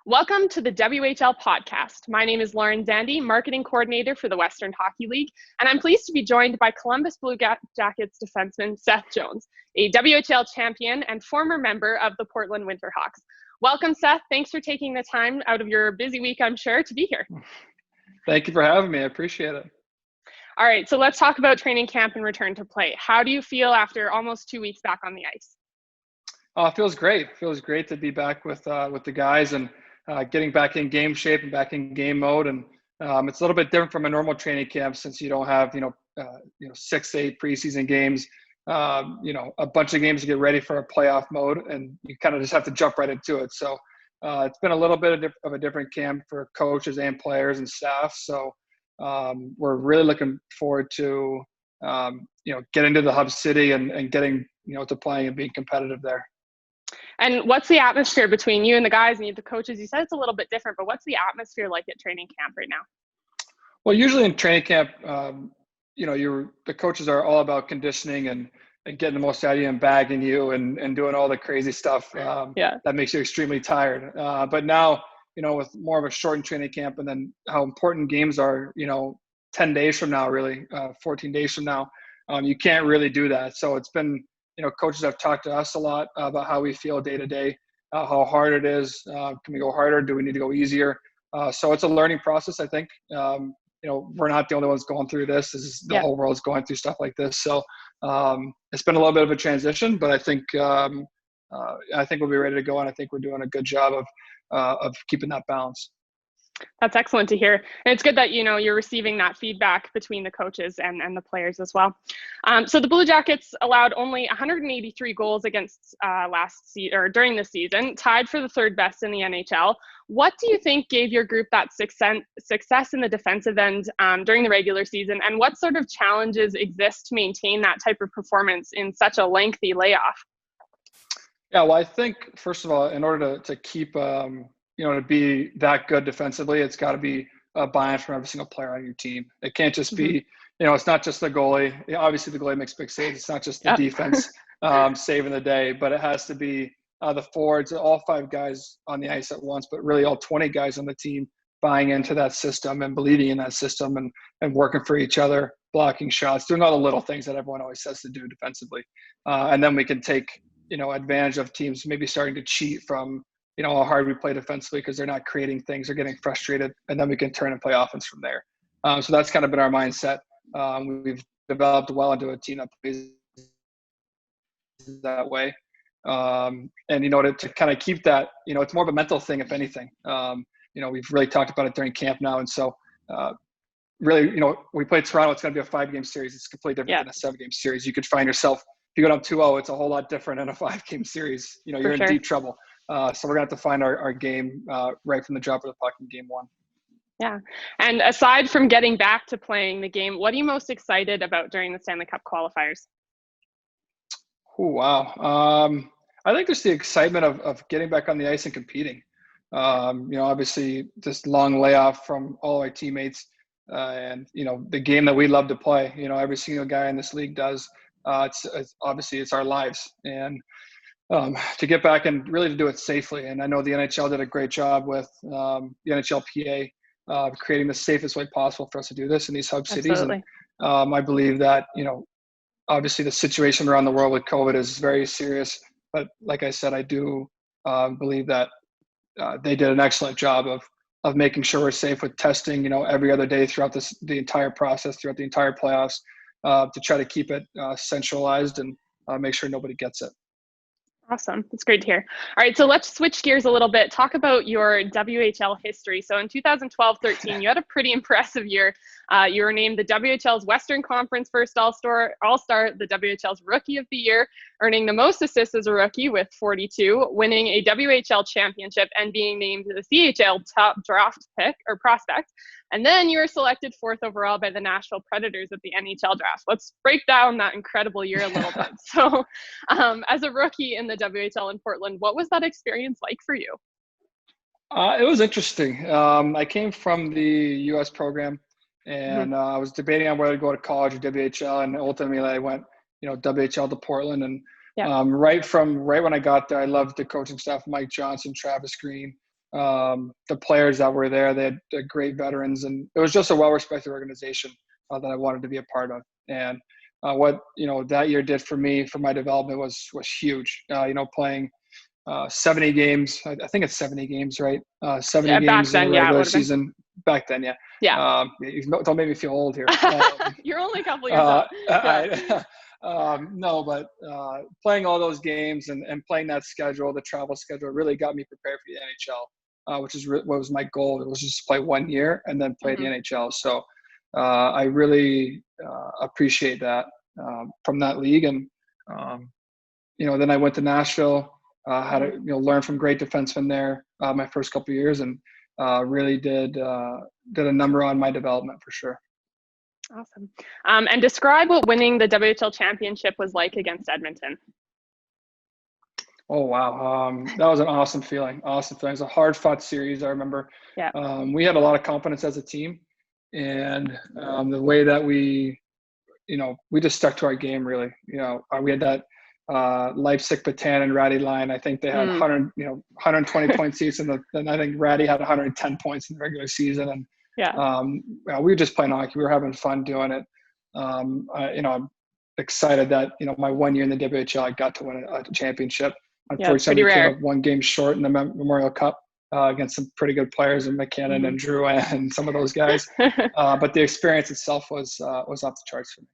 Welcome to the WHL podcast. My name is Lauren Zandy, Marketing Coordinator for the Western Hockey League, and I'm pleased to be joined by Columbus Blue Jackets defenseman Seth Jones, a WHL champion and former member of the Portland Winterhawks. Welcome, Seth. Thanks for taking the time out of your busy week, I'm sure, to be here. Thank you for having me. I appreciate it. All right, so let's talk about training camp and return to play. How do you feel after almost 2 weeks back on the ice? It feels great. It feels great to be back with the guys and getting back in game shape and back in game mode. And it's a little bit different from a normal training camp since you don't have 6 to 8 preseason games, a bunch of games to get ready for a playoff mode, and you kind of just have to jump right into it. So it's been a little bit of a different camp for coaches and players and staff. So we're really looking forward to getting to the hub city and getting to playing and being competitive there. And what's the atmosphere between you and the guys and the coaches? You said it's a little bit different, but what's the atmosphere like at training camp right now? Well, usually in training camp, the coaches are all about conditioning and getting the most out of you and bagging you and doing all the crazy stuff that makes you extremely tired. But now, with more of a shortened training camp and then how important games are, 10 days from now, really, 14 days from now, you can't really do that. So it's been, coaches have talked to us a lot about how we feel day to day, how hard it is. Can we go harder? Do we need to go easier? So it's a learning process, I think. We're not the only ones going through this. The whole world is going through stuff like this. So it's been a little bit of a transition, but I think we'll be ready to go, and I think we're doing a good job of keeping that balance. That's excellent to hear. And it's good that, you're receiving that feedback between the coaches and the players as well. So the Blue Jackets allowed only 183 goals against during the season, tied for the third best in the NHL. What do you think gave your group that success in the defensive end during the regular season? And what sort of challenges exist to maintain that type of performance in such a lengthy layoff? Yeah, well, I think, first of all, in order to keep to be that good defensively, it's got to be a buy-in from every single player on your team. It can't just be, it's not just the goalie. Obviously, the goalie makes big saves. It's not just the defense saving the day, but it has to be the forwards, all 5 guys on the ice at once, but really all 20 guys on the team buying into that system and believing in that system and working for each other, blocking shots, doing all the little things that everyone always says to do defensively. And then we can take, advantage of teams maybe starting to cheat from, how hard we play defensively because they're not creating things, they're getting frustrated, and then we can turn and play offense from there. So that's kind of been our mindset. We've developed well into a team that plays that way. And, to kind of keep that, it's more of a mental thing, if anything. We've really talked about it during camp now. And so really, we played Toronto, it's going to be a 5-game series. It's completely different than a 7-game series. You could find yourself, if you go down 2-0, it's a whole lot different in a 5-game series. You're in deep trouble. So we're going to have to find our game right from the drop of the puck in game 1. Yeah. And aside from getting back to playing the game, what are you most excited about during the Stanley Cup qualifiers? Oh, wow. I think there's the excitement of getting back on the ice and competing. Obviously this long layoff from all our teammates and, the game that we love to play, every single guy in this league does. It's obviously it's our lives. And to get back and really to do it safely. And I know the NHL did a great job with the NHLPA creating the safest way possible for us to do this in these hub cities. And I believe that, obviously the situation around the world with COVID is very serious. But like I said, I do believe that they did an excellent job of making sure we're safe with testing, every other day throughout the entire process, throughout the entire playoffs, to try to keep it centralized and make sure nobody gets it. Awesome. That's great to hear. All right, so let's switch gears a little bit. Talk about your WHL history. So in 2012-13, you had a pretty impressive year. You were named the WHL's Western Conference First All-Star, the WHL's Rookie of the Year, earning the most assists as a rookie with 42, winning a WHL Championship, and being named the CHL top draft pick or prospect. And then you were selected 4th overall by the Nashville Predators at the NHL draft. Let's break down that incredible year a little bit. So as a rookie in the WHL in Portland, what was that experience like for you? It was interesting. I came from the U.S. program, and I was debating on whether to go to college or WHL, and ultimately I went, WHL to Portland. And right when I got there, I loved the coaching staff, Mike Johnson, Travis Green, the players that were there. They had great veterans, and it was just a well-respected organization that I wanted to be a part of. And what that year did for me, for my development, was huge. Playing 70 games. I think it's 70 games, right? 70 games in the regular season. Back then, yeah. Yeah. Don't make me feel old here. You're only a couple years old. No, but playing all those games and playing that schedule, the travel schedule, really got me prepared for the NHL, which is what was my goal. It was just to play 1 year and then play the NHL. So I really appreciate that from that league. And, then I went to Nashville, had to learn from great defensemen there my first couple of years, and really did a number on my development for sure. Awesome. And describe what winning the WHL Championship was like against Edmonton. Oh, wow. That was an awesome feeling. It was a hard-fought series, I remember. Yeah. We had a lot of confidence as a team, and the way that we just stuck to our game, really. We had that Leipzig, Patan, and Ratty line. I think they had 120 point season, and I think Ratty had 110 points in the regular season. And we were just playing hockey. We were having fun doing it. I'm excited that my 1 year in the WHL, I got to win a championship. Unfortunately, we came up 1 game short in the Memorial Cup against some pretty good players in McKinnon and Drew and some of those guys. But the experience itself was off the charts for me.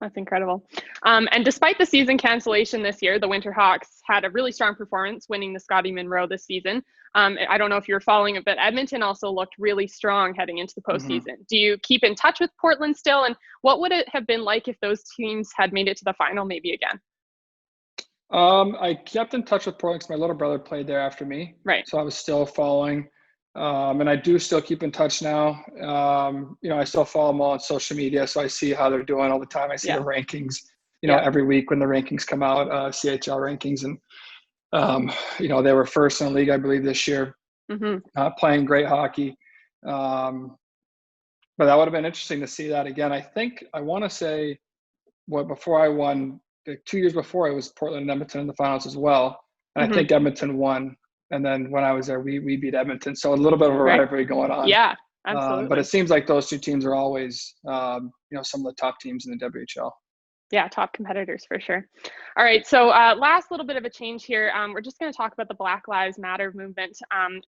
That's incredible. And despite the season cancellation this year, the Winterhawks had a really strong performance, winning the Scotty Munro this season. I don't know if you're following it, but Edmonton also looked really strong heading into the postseason. Do you keep in touch with Portland still? And what would it have been like if those teams had made it to the final maybe again? I kept in touch with Portland because my little brother played there after me. Right. So I was still following. And I do still keep in touch now. I still follow them all on social media, so I see how they're doing all the time. I see the rankings, every week when the rankings come out, CHL rankings. And, they were first in the league, I believe, this year, playing great hockey. But that would have been interesting to see that again. I want to say before I won, 2 years before, it was Portland and Edmonton in the finals as well. And I think Edmonton won. And then when I was there, we beat Edmonton. So a little bit of a rivalry going on. Yeah, absolutely. But it seems like those two teams are always, some of the top teams in the WHL. Yeah, top competitors for sure. All right, so last little bit of a change here. We're just going to talk about the Black Lives Matter movement.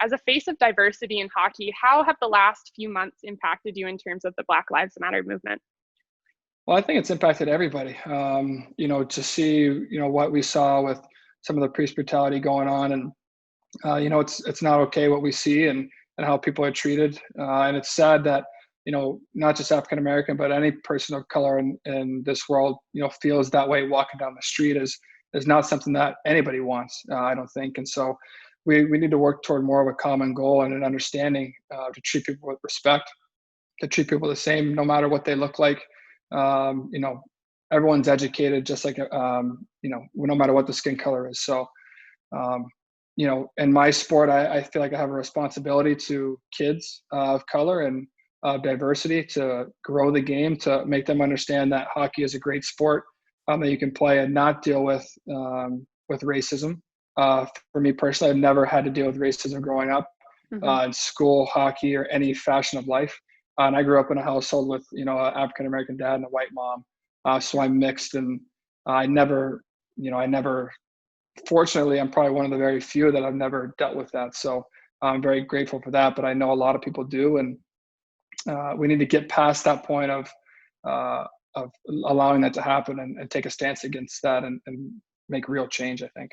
As a face of diversity in hockey, how have the last few months impacted you in terms of the Black Lives Matter movement? Well, I think it's impacted everybody. To see, what we saw with some of the police brutality going on, and it's not okay what we see and how people are treated. And it's sad that, not just African American, but any person of color in this world, feels that way walking down the street is not something that anybody wants, I don't think. And so we need to work toward more of a common goal and an understanding to treat people with respect, to treat people the same, no matter what they look like. Everyone's educated just like, no matter what the skin color is. So, in my sport, I feel like I have a responsibility to kids of color and diversity to grow the game, to make them understand that hockey is a great sport that you can play and not deal with racism. For me personally, I've never had to deal with racism growing up in school, hockey, or any fashion of life. And I grew up in a household with, an African-American dad and a white mom. So I'm mixed, and I never, fortunately, I'm probably one of the very few that I've never dealt with that. So I'm very grateful for that, but I know a lot of people do. And we need to get past that point of allowing that to happen and take a stance against that and make real change, I think.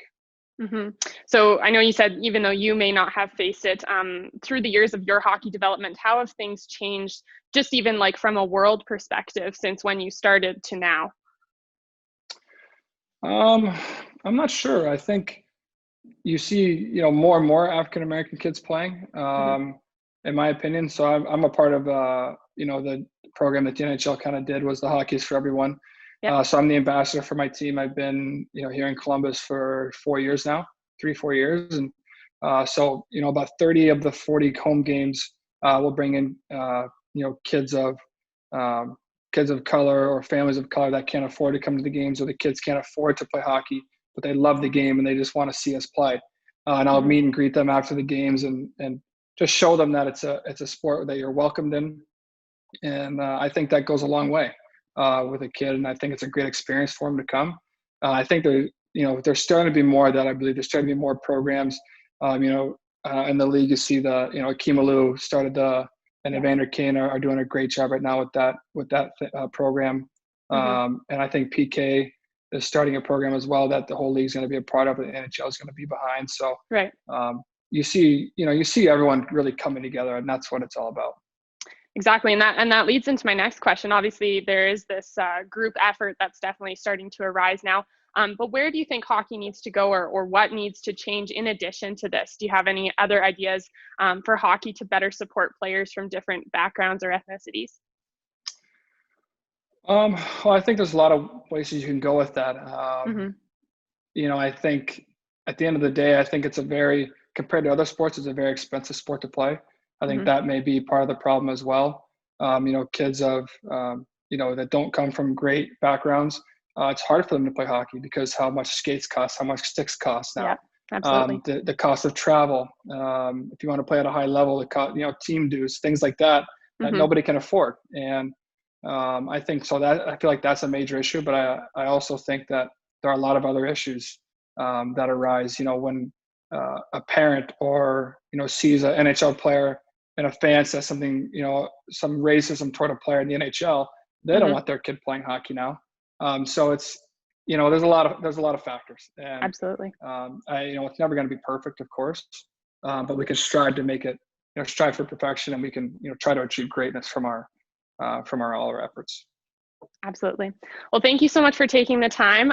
So I know you said, even though you may not have faced it through the years of your hockey development, how have things changed, just even like from a world perspective, since when you started to now? I'm not sure. I think you see, more and more African-American kids playing, in my opinion. So I'm a part of, the program that the NHL kind of did, was the Hockey is for Everyone. Yep. So I'm the ambassador for my team. I've been, here in Columbus for 4 years now, 3-4 years. And so, about 30 of the 40 home games we'll bring in, kids of color or families of color that can't afford to come to the games, or the kids can't afford to play hockey, but they love the game and they just want to see us play. and I'll meet and greet them after the games and just show them that it's a sport that you're welcomed in. And I think that goes a long way with a kid, and I think it's a great experience for them to come. I think there's starting to be more of that. I believe there's starting to be more programs. In the league, you see Kimalu started and Evander Kane are doing a great job right now with that program. And I think PK is starting a program as well that the whole league is going to be a part of, and the NHL is going to be behind. So right. You see everyone really coming together, and that's what it's all about. Exactly. And that leads into my next question. Obviously, there is this group effort that's definitely starting to arise now. But where do you think hockey needs to go, or what needs to change in addition to this? Do you have any other ideas for hockey to better support players from different backgrounds or ethnicities? Well, I think there's a lot of places you can go with that. I think at the end of the day, I think compared to other sports, it's a very expensive sport to play. I think that may be part of the problem as well. Kids that don't come from great backgrounds, it's hard for them to play hockey because how much skates cost, how much sticks cost now. Yeah, absolutely. The cost of travel. If you want to play at a high level, team dues, things like that nobody can afford. And I think so that I feel like that's a major issue. But I also think that there are a lot of other issues that arise. When a parent or sees an NHL player and a fan says something, some racism toward a player in the NHL, they don't want their kid playing hockey now. So it's there's a lot of factors. And, absolutely. It's never going to be perfect, of course, but we can strive to make it, strive for perfection, and we can try to achieve greatness from all our efforts. Absolutely. Well, thank you so much for taking the time.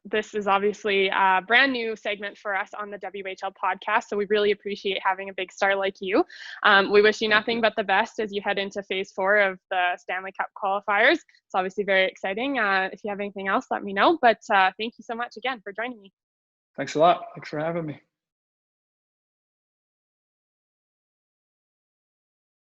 This is obviously a brand new segment for us on the WHL podcast, so we really appreciate having a big star like you. We wish you nothing but the best as you head into phase 4 of the Stanley Cup qualifiers. It's obviously very exciting. If you have anything else, let me know. But thank you so much again for joining me. Thanks a lot. Thanks for having me.